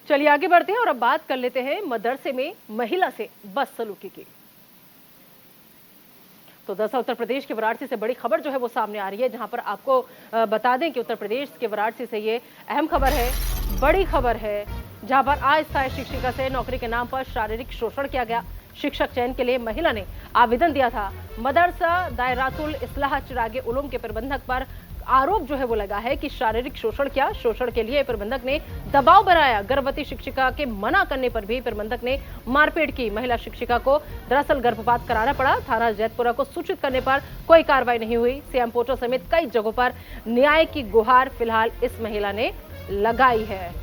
चलिए आगे बढ़ते हैं और अब बात कर लेते हैं मदरसे में महिला से बदसलूकी की। तो दरअसल उत्तर प्रदेश के वाराणसी से बड़ी खबर जो है वो सामने आ रही है, जहां पर आपको बता दें कि उत्तर प्रदेश के वाराणसी से ये अहम खबर है, बड़ी खबर है, जहां पर अस्थायी शिक्षिका से नौकरी के नाम पर शारीरिक शोषण किया गया। शिक्षक चयन के लिए महिला ने आवेदन दिया था। मदरसा दायरातुल इस्लाह चिरागे उलूम के प्रबंधक पर आरोप जो है वो लगा है कि शारीरिक शोषण किया। शोषण के लिए प्रबंधक ने दबाव बनाया। गर्भवती शिक्षिका के मना करने पर भी प्रबंधक ने मारपीट की। महिला शिक्षिका को दरअसल गर्भपात कराना पड़ा। थाना जैतपुरा को सूचित करने पर कोई कार्रवाई नहीं हुई। सीएम पोर्टल समेत कई जगहों पर न्याय की गुहार फिलहाल इस महिला ने लगाई है।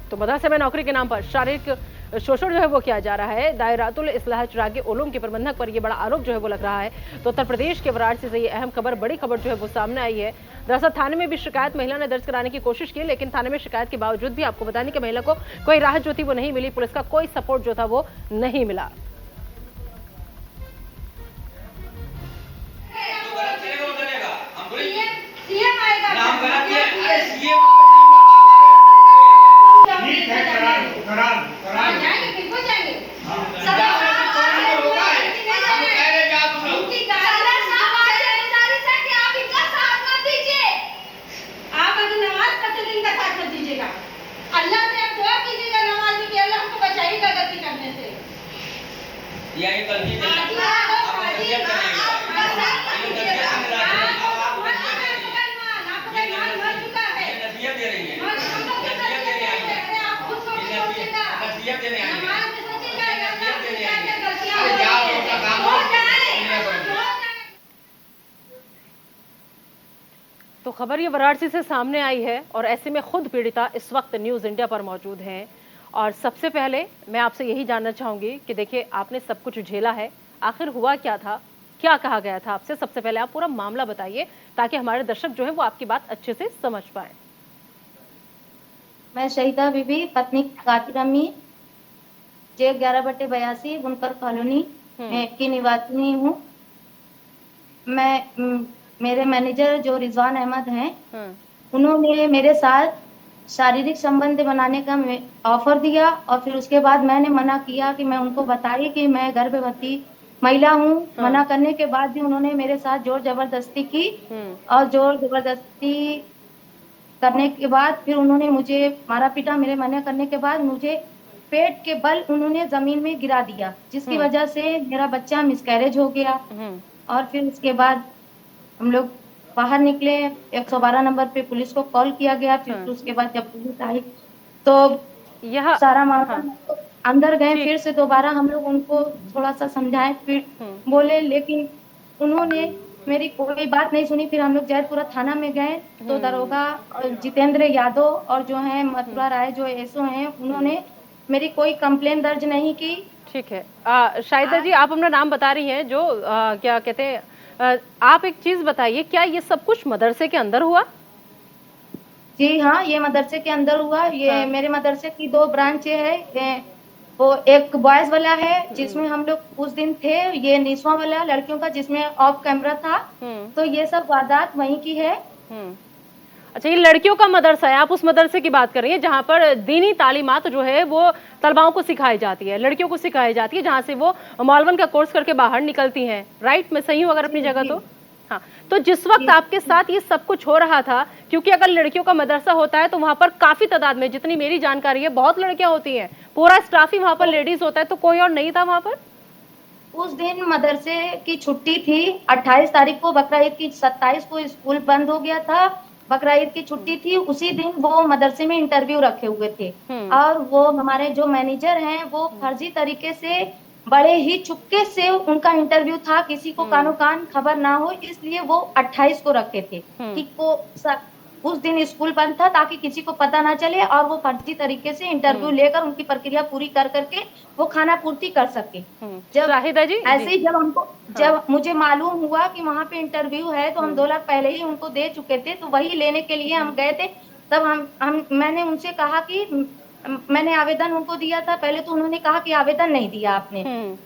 तो मदरसे में नौकरी के नाम पर शारीरिक शोषण जो है वो किया जा रहा है। दायरातुल इस्लाह चिरागे उलूम के प्रबंधक पर ये बड़ा आरोप जो है वो लग रहा है। तो उत्तर प्रदेश के वाराणसी से ये अहम खबर, बड़ी खबर जो है वो सामने आई है। दरअसल थाने में भी शिकायत महिला ने दर्ज कराने की कोशिश की, लेकिन थाने में शिकायत के बावजूद भी आपको बताने की महिला को कोई राहत जो थी वो नहीं मिली। पुलिस का कोई सपोर्ट जो था वो नहीं मिला। तो खबर ये वाराणसी से सामने आई है और ऐसे में खुद पीड़िता इस वक्त न्यूज़ इंडिया पर मौजूद हैं। और सबसे पहले मैं आपसे यही जानना चाहूंगी कि देखिए आपने सब कुछ झेला है, आखिर हुआ क्या था, क्या कहा गया था आपसे? सबसे पहले आप पूरा मामला बताइए ताकि हमारे दर्शक जो है वो आपकी बात अच्छे से समझ पाए। मैं शहीदा बीबी पत्नी कातिर अम्मी जे 11/82 बुनकर कॉलोनी में की निवासी हूँ। मैं मेरे मैनेजर जो रिजवान अहमद हैं, उन्होंने मेरे साथ शारीरिक संबंध बनाने का ऑफर दिया और फिर उसके बाद मैंने मना किया कि मैं उनको बताई कि मैं गर्भवती महिला हूँ। मना करने के बाद भी उन्होंने मेरे साथ जोर जबरदस्ती की और जोर जबरदस्ती करने के बाद फिर उन्होंने मुझे मारा पीटा। मेरे मना करने के बाद मुझे पेट के बल उन्होंने जमीन में गिरा दिया, जिसकी वजह से मेरा बच्चा मिसकैरेज हो गया। और फिर उसके बाद हम लोग बाहर निकले, 112 नंबर पे पुलिस को कॉल किया गया। फिर उसके बाद जब पुलिस आई तो यह सारा मामला अंदर गए। फिर से दोबारा हम लोग उनको थोड़ा सा समझाए, फिर बोले, लेकिन उन्होंने मेरी कोई बात नहीं सुनी। फिर हम लोग जैतपुरा थाना में गए तो दरोगा जितेंद्र यादव और जो है मथुरा राय जो एसओ हैं, उन्होंने मेरी कोई कंप्लेन दर्ज नहीं की। ठीक है, शाहिदा जी आप अपना नाम बता रही हैं, जो क्या कहते हैं, आप एक चीज बताइए, क्या ये सब कुछ मदरसे के अंदर हुआ? जी हाँ, ये मदरसे के अंदर हुआ। ये मेरे मदरसे की 2 ब्रांचें हैं। वो एक बॉयज वाला है जिसमें हम लोग उस दिन थे, ये निस्वां वाला लड़कियों का जिसमें ऑफ कैमरा था। तो ये सब वारदात वहीं की है। अच्छा, ये लड़कियों का मदरसा है, आप उस मदरसे की बात कर रही हैं जहां पर दीनी तालीमात जो है वो तलबाओं को सिखाई जाती है, लड़कियों को सिखाई जाती है, जहां से वो मौलवन का कोर्स करके बाहर निकलती हैं, राइट? मैं सही हूँ अगर अपनी जगह तो? हाँ, तो जिस वक्त आपके साथ ये सब कुछ हो रहा था, क्योंकि अगर लड़कियों का मदरसा होता है तो वहां पर काफी तादाद में, जितनी मेरी जानकारी है, बहुत लड़कियां होती हैं, पूरा स्टाफ ही वहां पर लेडीज होता है, तो कोई और नहीं था वहां पर? उस दिन मदरसे की छुट्टी थी, 28 तारीख को, बकरा ईद की 27 को स्कूल बंद हो गया था। बकरा ईद की छुट्टी थी, उसी दिन वो मदरसे में इंटरव्यू रखे हुए थे और वो हमारे जो मैनेजर हैं वो फर्जी तरीके से, बड़े ही चुपके से उनका इंटरव्यू था, किसी को कानो कान खबर ना हो, इसलिए वो 28 को रखे थे कि उस दिन स्कूल बंद था ताकि किसी को पता ना चले और वो फर्जी तरीके से इंटरव्यू लेकर उनकी प्रक्रिया पूरी कर करके वो खाना पूर्ति कर सके। जब शाहिदा जी ऐसे ही जब मुझे मालूम हुआ कि वहां पे इंटरव्यू है तो हम 2 लाख पहले ही उनको दे चुके थे, तो वही लेने के लिए हम गए थे। तब मैंने उनसे कहा कि मैंने आवेदन उनको दिया था। पहले तो उन्होंने कहा कि आवेदन नहीं दिया आपने,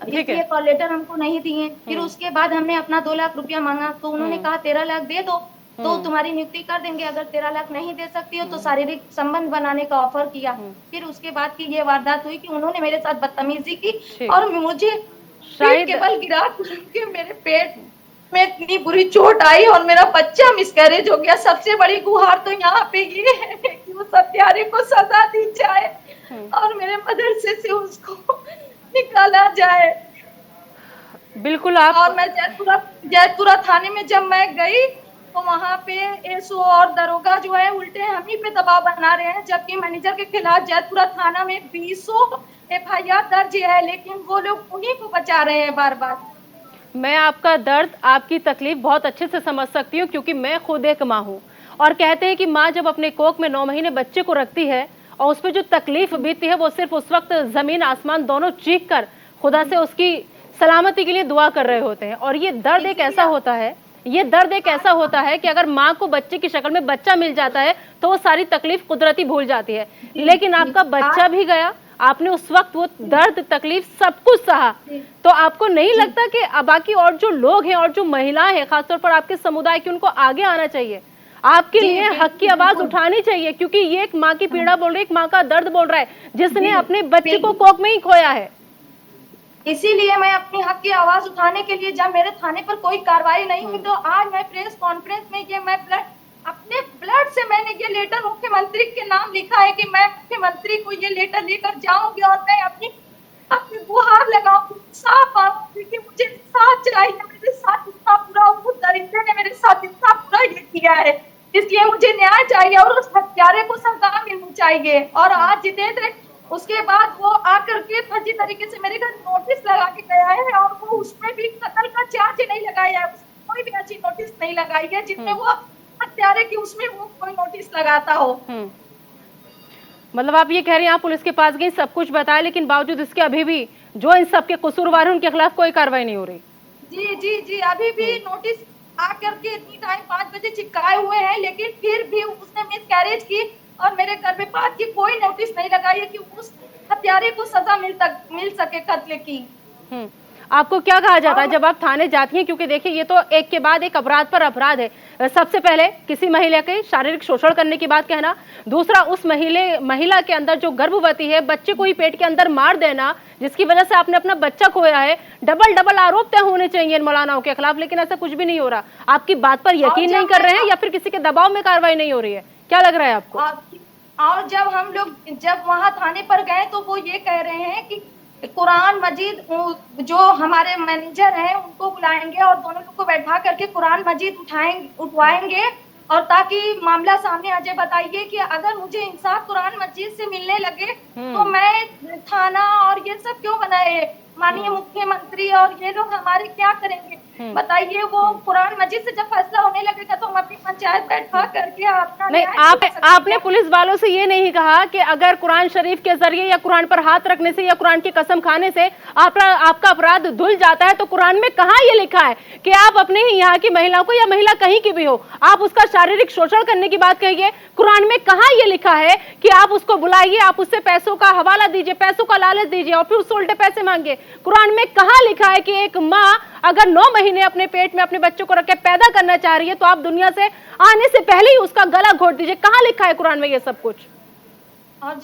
इसलिए कॉल लेटर हमको नहीं दिए। फिर उसके बाद हमने अपना 2 लाख रुपया मांगा तो उन्होंने कहा 13 लाख दे दो। तो तुम्हारी नियुक्ति कर देंगे, अगर 13 लाख नहीं दे सकती हो तो शारीरिक संबंध बनाने का ऑफर किया। फिर उसके बाद की ये वारदात हुई कि उन्होंने मेरे साथ बदतमीजी की और मुझे पीठ के बल गिरा के मेरे पेट में इतनी बुरी चोट आई और मेरा बच्चा मिसकैरेज हो गया। सबसे बड़ी गुहार तो यहाँ पे ये है कि उस हत्यारे को सजा दी जाए और मेरे मदरसे से उसको निकाला जाए। बिल्कुल आप और मैं जैतपुरा थाने में जब मैं गई तो वहाँ पे एसओ और दरोगा जो है उल्टे हम ही पे दबाव बना रहे हैं, जबकि मैनेजर के खिलाफ जैतपुरा थाना में 20 एफआईआर दर्ज है, लेकिन वो लोग उन्हीं को बचा रहे हैं बार बार। मैं आपका दर्द, आपकी तकलीफ बहुत अच्छे से समझ सकती हूँ, क्योंकि मैं खुद एक माँ हूँ। और कहते हैं कि माँ जब अपने कोख में 9 महीने बच्चे को रखती है और उस पर जो तकलीफ बीतती है वो सिर्फ उस वक्त जमीन आसमान दोनों चीख कर खुदा से उसकी सलामती के लिए दुआ कर रहे होते हैं। और ये दर्द एक ऐसा होता है, ये दर्द एक ऐसा होता है कि अगर माँ को बच्चे की शक्ल में बच्चा मिल जाता है तो वो सारी तकलीफ कुदरती भूल जाती है। लेकिन आपका बच्चा भी गया, आपने उस वक्त वो दर्द तकलीफ सब कुछ सहा, तो आपको नहीं लगता कि बाकी और जो लोग हैं और जो महिलाएं हैं, खासतौर पर आपके समुदाय की, उनको आगे आना चाहिए, आपके लिए हक की आवाज उठानी चाहिए? क्योंकि ये एक माँ की पीड़ा बोल रही है, एक माँ का दर्द बोल रहा है जिसने अपने बच्चे को कोख में ही खोया है। इसीलिए मैं अपनी हक की आवाज उठाने के लिए, जब मेरे थाने पर कोई कार्रवाई नहीं हुई तो आज मैं प्रेस कॉन्फ्रेंस में ये मैं अपने ब्लड से मैंने ये लेटर मुख्यमंत्री के नाम लिखा है कि मैं मुख्यमंत्री को ये लेटर लेकर जाऊंगी और मैं अपनी गुहार लगाऊंगी, साफ आऊंगी कि मुझे इंसाफ चाहिए। मेरे साथ इतना बुरा, उस दरिंदे ने मेरे साथ इतना बुरा ये किया है, इसलिए मुझे न्याय चाहिए और उस हत्यारे को सजा मिलनी चाहिए। और आज जितेंद्र उसके बाद वो आकर के फर्जी तरीके से मेरे घर नोटिस लगा के गया है और वो उसमें भी कत्ल का चार्ज नहीं लगाया है, कोई भी अच्छी नोटिस नहीं लगाई है जिसमें वो हत्यारे की उसमें वो कोई नोटिस लगाता हो। मतलब आप ये कह रहे हैं आप पुलिस के पास गई, सब कुछ बताया, लेकिन बावजूद इसके अभी भी जो इन सब के कसूरवार हैं उनके खिलाफ कोई कार्रवाई नहीं हो रही? जी जी जी, अभी भी नोटिस आकर के इतनी टाइम 5 बजे चिपकाए हुए हैं, लेकिन फिर भी उसने मिसकैरेज की और मेरे गर्भपात की कोई नोटिस नहीं लगाई है कि उस हत्यारे को सजा मिल सके कत्ल की। आपको क्या कहा जाता है जब आप थाने जाती हैं? क्योंकि देखिए ये तो एक के बाद एक अपराध पर अपराध है। सबसे पहले किसी महिला के शारीरिक शोषण करने की बात कहना, दूसरा उस महिला के अंदर जो गर्भवती है बच्चे को ही पेट के अंदर मार देना जिसकी वजह से आपने अपना बच्चा खोया है। डबल आरोप तय होने चाहिए इन मौलानाओं के खिलाफ, लेकिन ऐसा कुछ भी नहीं हो रहा। आपकी बात पर यकीन नहीं कर रहे हैं या फिर किसी के दबाव में कार्रवाई नहीं हो रही है? क्या लग रहा है आपको? और जब हम लोग वहां थाने पर गए तो वो ये कह रहे हैं कि कुरान मजीद, जो हमारे मैनेजर हैं उनको बुलाएंगे और दोनों लोग को बैठा करके कुरान मजीद उठवाएंगे और ताकि मामला सामने आ जाए। बताइए कि अगर मुझे इंसाफ कुरान मजीद से मिलने लगे तो मैं थाना और ये सब क्यों बनाए? माननीय मुख्यमंत्री और ये लोग हमारे क्या करेंगे बताइए? वो कुरान मजीद से जब फैसला होने लगेगा तो हम अपनी पंचायत बैठा करके अपना नहीं, आपने पुलिस वालों से ये नहीं कहा कि अगर कुरान शरीफ के जरिए या कुरान पर हाथ रखने से या कुरान की कसम खाने से आपका अपराध धुल जाता है? तो कुरान में कहाँ ये लिखा है कि आप अपने ही यहाँ की महिलाओं को या महिला कहीं की भी हो आप उसका शारीरिक शोषण करने की बात कहिए? कुरान में कहाँ ये लिखा है कि आप उसको बुलाइए, आप उससे पैसों का हवाला दीजिए, पैसों का लालच दीजिए और फिर उससे उल्टे पैसे मांगे? कुरान में कहाँ लिखा है कि एक माँ अगर 9 महीने अपने पेट में अपने बच्चों को रख के पैदा करना चाह रही है तो आप दुनिया से आने से पहले ही उसका गला घोट दीजिए? कहाँ लिखा है कुरान में ये सब कुछ? और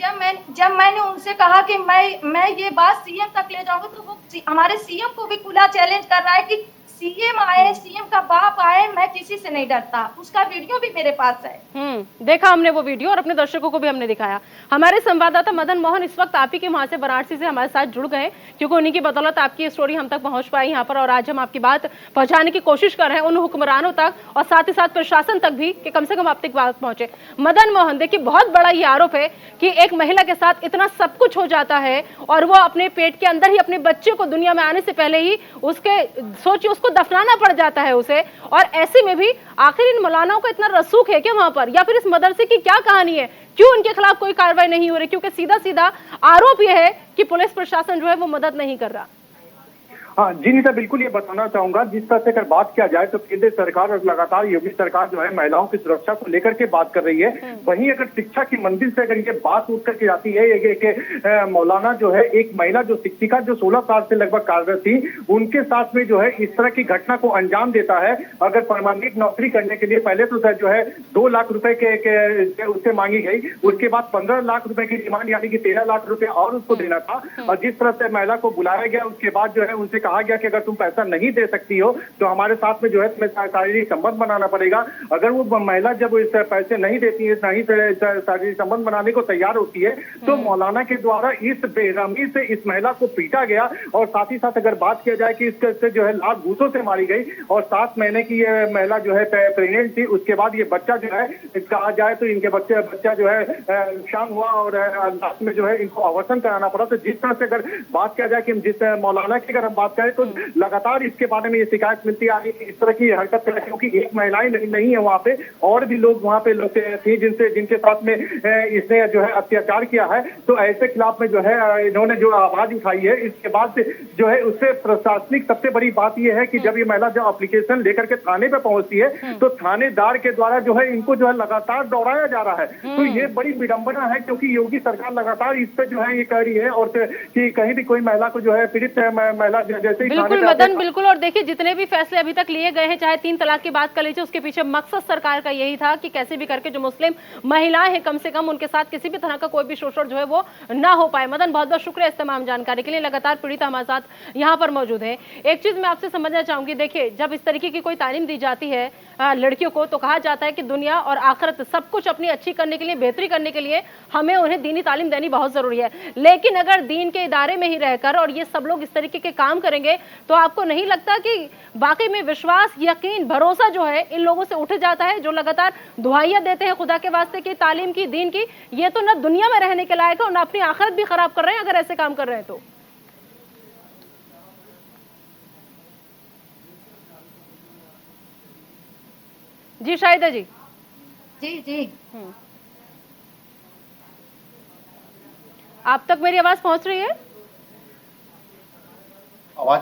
जब मैंने उनसे कहा कि मैं ये बात सीएम तक ले जाऊंगा तो वो हमारे सीएम को भी खुला चैलेंज कर रहा है कि सीएम आए, सीएम का बाप आए, मैं किसी से नहीं डरता। उसका वीडियो भी मेरे पास है। देखा हमने वो वीडियो और अपने दर्शकों को भी हमने दिखाया। हमारे संवाददाता मदन मोहन इस वक्त आप ही के वहां से वाराणसी से हमारे साथ जुड़ गए, क्योंकि उन्हीं की बदौलत आपकी स्टोरी हम तक पहुंच पाई यहाँ पर और आज हम आपकी बात पहुंचाने की कोशिश कर रहे हैं उन हुक्मरानों तक और साथ ही साथ प्रशासन तक भी कि कम से कम आप तक बात पहुंचे। मदन मोहन, देखिए बहुत बड़ा ये आरोप है कि एक महिला के साथ इतना सब कुछ हो जाता है और वो अपने पेट के अंदर ही अपने बच्चे को दुनिया में आने से पहले ही उसके सोचिए उसको दफनाना पड़ जाता है उसे। और ऐसे में भी आखिर इन मौलानाओं का इतना रसूख है क्या वहां पर, या फिर इस मदरसे की क्या कहानी है? क्यों इनके खिलाफ कोई कार्रवाई नहीं हो रही? क्योंकि सीधा सीधा आरोप यह है कि पुलिस प्रशासन जो है वो मदद नहीं कर रहा। हाँ जी नीता, बिल्कुल ये बताना चाहूंगा। जिस तरह से अगर बात किया जाए तो केंद्र सरकार और लगातार योगी सरकार जो है महिलाओं की सुरक्षा को लेकर के बात कर रही है। वहीं अगर शिक्षा की मंदिर से अगर ये बात उठ करके जाती है, मौलाना जो है एक महिला जो शिक्षिका जो 16 साल से लगभग कार्यरत थी, उनके साथ में जो है इस तरह की घटना को अंजाम देता है। अगर परमानेंट नौकरी करने के लिए पहले तो जो है 2 लाख रुपए के उससे मांगी गई, उसके बाद 15 लाख रुपए की डिमांड यानी कि 13 लाख रुपए और उसको देना था। और जिस तरह से महिला को बुलाया गया उसके बाद जो है उनसे कहा गया कि अगर तुम पैसा नहीं दे सकती हो तो हमारे साथ में जो है तुम्हें शारीरिक संबंध बनाना पड़ेगा। अगर वो महिला जब इस पैसे नहीं देती है, नहीं शारीरिक संबंध बनाने को तैयार होती है, तो मौलाना के द्वारा इस बेरहमी से इस महिला को पीटा गया। और साथ ही साथ अगर बात किया जाए कि इससे जो है लात घूसों से मारी गई और 7 महीने की ये महिला जो है प्रेग्नेंट थी। उसके बाद ये बच्चा जो है कहा जाए तो इनके बच्चा जो है शाम हुआ और लास्ट में जो है इनको अवर्सन कराना पड़ा। तो जिस तरह से अगर बात किया जाए कि जिस मौलाना की अगर हम बात करें तो लगातार इसके बारे में ये शिकायत मिलती आ रही है कि इस तरह की हरकत कर, क्योंकि एक महिलाएं नहीं है वहाँ पे, और भी लोग वहाँ पे थे जिनके साथ में इसने जो है अत्याचार किया है। तो ऐसे खिलाफ में जो है इन्होंने जो आवाज उठाई है, इसके बाद जो है उससे प्रशासनिक सबसे बड़ी बात यह है कि जब ये महिला जब एप्लीकेशन लेकर के थाने पे पहुंचती है तो थानेदार के द्वारा जो है इनको जो है लगातार दौड़ाया जा रहा है। तो ये बड़ी विडंबना है, क्योंकि योगी सरकार लगातार इस पे जो है ये कह रही है और कि कहीं भी कोई महिला को जो है पीड़ित महिला जैसे ही बिल्कुल मदन, बिल्कुल। और देखिए जितने भी फैसले अभी तक लिए गए हैं, चाहे 3 तलाक की बात कर लीजिए, उसके पीछे मकसद सरकार का यही था कि कैसे भी करके जो मुस्लिम महिलाएं हैं कम से कम उनके साथ किसी भी तरह का कोई भी शोषण जो है वो ना हो पाए। मदन, बहुत बहुत शुक्रिया इस तमाम जानकारी के लिए। लगातार पीड़िता हमारे साथ यहाँ पर मौजूद है। एक चीज मैं आपसे समझना चाहूंगी, देखिए जब इस तरीके की कोई तालीम दी जाती है लड़कियों को, तो कहा जाता है कि दुनिया और आखिरत सब कुछ अपनी अच्छी करने के लिए, बेहतरी करने के लिए हमें उन्हें दीनी तालीम देनी बहुत जरूरी है। लेकिन अगर दीन के इदारे में ही रहकर और ये सब लोग इस तरीके के काम करेंगे तो आपको नहीं लगता कि वाकई में विश्वास, यकीन, भरोसा जो है इन लोगों से उठ जाता है, जो लगातार दुआइयां देते हैं खुदा के वास्ते की, तालीम की, दीन की? ये तो ना दुनिया में रहने के लायक है और ना अपनी आखिरत भी खराब कर रहे हैं अगर ऐसे काम कर रहे हैं तो। जी शाहिदा जी। जी आप तक मेरी आवाज पहुंच रही है? आवाज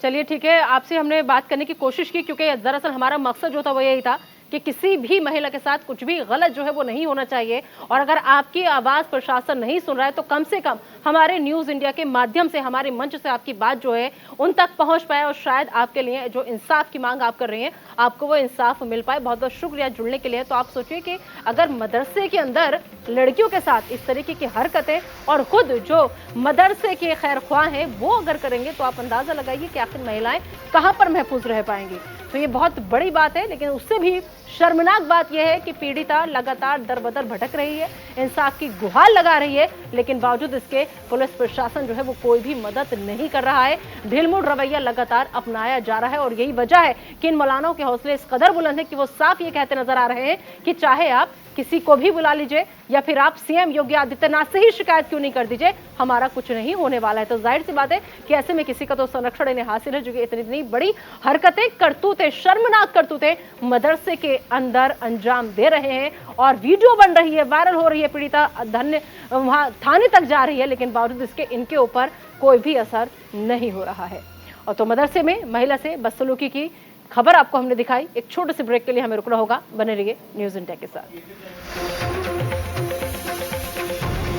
चलिए ठीक है, आपसे हमने बात करने की कोशिश की क्योंकि दरअसल हमारा मकसद जो था वो यही था कि किसी भी महिला के साथ कुछ भी गलत जो है वो नहीं होना चाहिए। और अगर आपकी आवाज प्रशासन नहीं सुन रहा है तो कम से कम हमारे न्यूज इंडिया के माध्यम से, हमारे मंच से आपकी बात जो है उन तक पहुंच पाए और शायद आपके लिए जो इंसाफ की मांग आप कर रहे हैं आपको वो इंसाफ मिल पाए। बहुत बहुत शुक्रिया जुड़ने के लिए। तो आप सोचिए कि अगर मदरसे के अंदर लड़कियों के साथ इस तरीके की हरकतें और खुद जो मदरसे के खैर ख्वाह हैं वो अगर करेंगे तो आप अंदाजा लगाइए कि आखिर महिलाएं कहां पर महफूज रह पाएंगी। तो ये बहुत बड़ी बात है। लेकिन उससे भी शर्मनाक बात यह है कि पीड़िता लगातार दर बदर भटक रही है, इंसाफ की गुहार लगा रही है, लेकिन बावजूद इसके पुलिस प्रशासन जो है वो कोई भी मदद नहीं कर रहा है। ढिलमुड़ रवैया लगातार अपनाया जा रहा है और यही वजह है कि इन मौलानाओं के हौसले इस कदर बुलंद है कि वो साफ ये कहते नजर आ रहे हैं कि चाहे आप किसी को भी बुला लीजिए या फिर आप सीएम योगी आदित्यनाथ से ही शिकायत क्यों नहीं कर दीजिए, हमारा कुछ नहीं होने वाला है। तो जाहिर सी बात है कि ऐसे में किसी का तो संरक्षण इन्हें हासिल है, जो कि इतनी बड़ी हरकतें, करतूतें, शर्मनाक करतूतें मदरसे के अंदर अंजाम दे रहे हैं और वीडियो बन रही है, वायरल हो रही है, पीड़िता धन्य वहां थाने तक जा रही है, लेकिन बावजूद इसके इनके ऊपर कोई भी असर नहीं हो रहा है। और तो मदरसे में महिला से बदसलूकी की खबर आपको हमने दिखाई। एक छोटे से ब्रेक के लिए हमें रुकना होगा, बने रहिए न्यूज इंडिया के साथ।